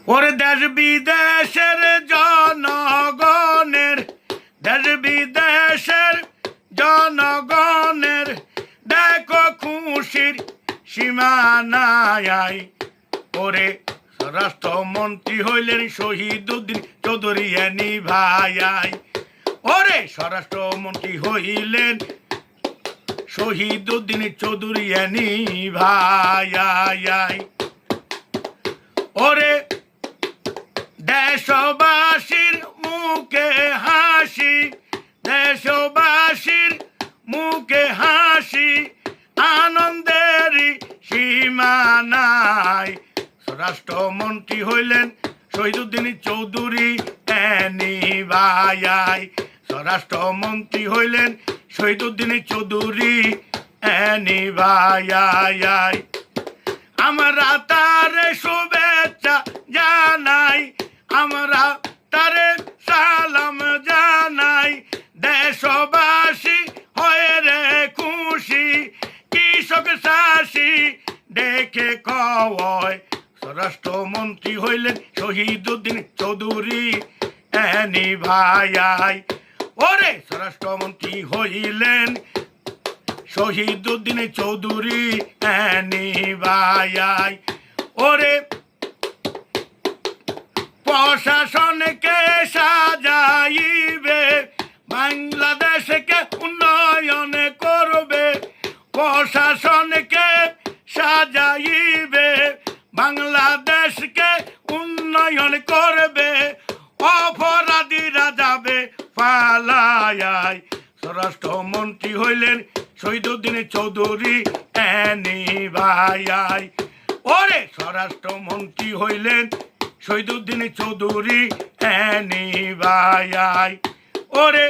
ওরে দেশ বিদেশের জনগণের, দেশ বিদেশের জনগণের দেখো খুশির সীমানায়। ওরে স্বরাষ্ট্রমন্ত্রী হইলেন শহীদুদ্দিন চৌধুরী এনি ভাই। ওরে স্বরাষ্ট্রমন্ত্রী হইলেন শহীদুদ্দিন চৌধুরী এনি ভাই। ওরে দেশবাসীর মুখে হাসি, দেশবাসীর মুখে হাসি, আনন্দেরই সীমানায়। স্বরাষ্ট্রমন্ত্রী হইলেন শহীদুদ্দিন চৌধুরী এনি ভাই। স্বরাষ্ট্রমন্ত্রী হইলেন শহীদুদ্দিন চৌধুরী এনি ভাই। আমরা তারে শুভেচ্ছা জানাই, আমরা তারে সালাম জানাই। দেশবাসী হয়ে রে খুশি, কৃষক চাষি দেখে কয়। স্বরাষ্ট্রমন্ত্রী হইলেন শহীদুদ্দিন চৌধুরী এনি ভাই। ওরে স্বরাষ্ট্রমন্ত্রী হইলেন শহীদুদ্দিন চৌধুরী এনি ভাই। ওরে প্রশাসনকে সাজাইবে, বাংলাদেশকে উন্নয়ন করবে। প্রশাসনকে সাজাইবে, বাংলাদেশকে উন্নয়ন করবে। অপরাধীরা যাবে পালায়। স্বরাষ্ট্রমন্ত্রী হইলেন শহীদুদ্দিন চৌধুরী এনি ভাই। ওরে স্বরাষ্ট্রমন্ত্রী হইলেন শহীদুদ্দিন চৌধুরী এনি ভাই। ওরে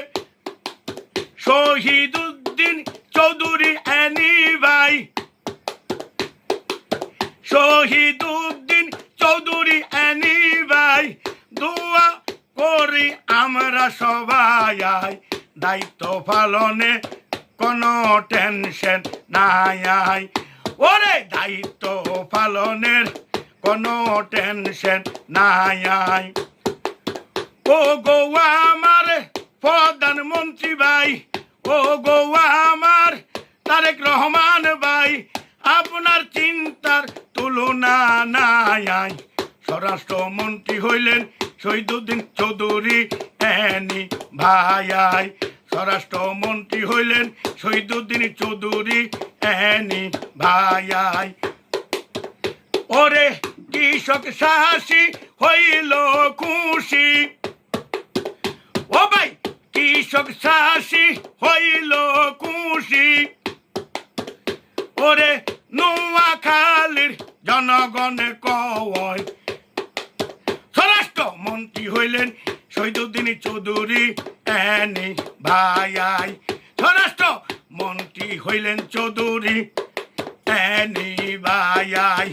শহীদুদ্দিন চৌধুরী এনি ভাই, শহীদুদ্দিন চৌধুরী এনি ভাই। দোয়া করি আমরা সবাই, দায়িত্ব পালনে কোনো টেনশন নাই। ওরে দায়িত্ব পালনের কোনো টেনশন নাই। ও গো আমার প্রধানমন্ত্রী ভাই, ও গো আমার তারেক রহমান ভাই, আপনার চিন্তার তুলনা নাই। স্বরাষ্ট্রমন্ত্রী হইলেন শহীদুদ্দিন চৌধুরী এনি ভাই। স্বরাষ্ট্রমন্ত্রী হইলেন শহীদুদ্দিন চৌধুরী এনি ভাই। ওরে কৃষক সাহসী হইল খুশি, ও ভাই কৃষক সাহসী হইল খুশি। ওরে নোয়াখালীর জনগণ কয়। স্বরাষ্ট্রমন্ত্রী হইলেন শহীদুদ্দিন চৌধুরী এনি ভাই। স্বরাষ্ট্রমন্ত্রী হইলেন চৌধুরী এনি ভাই।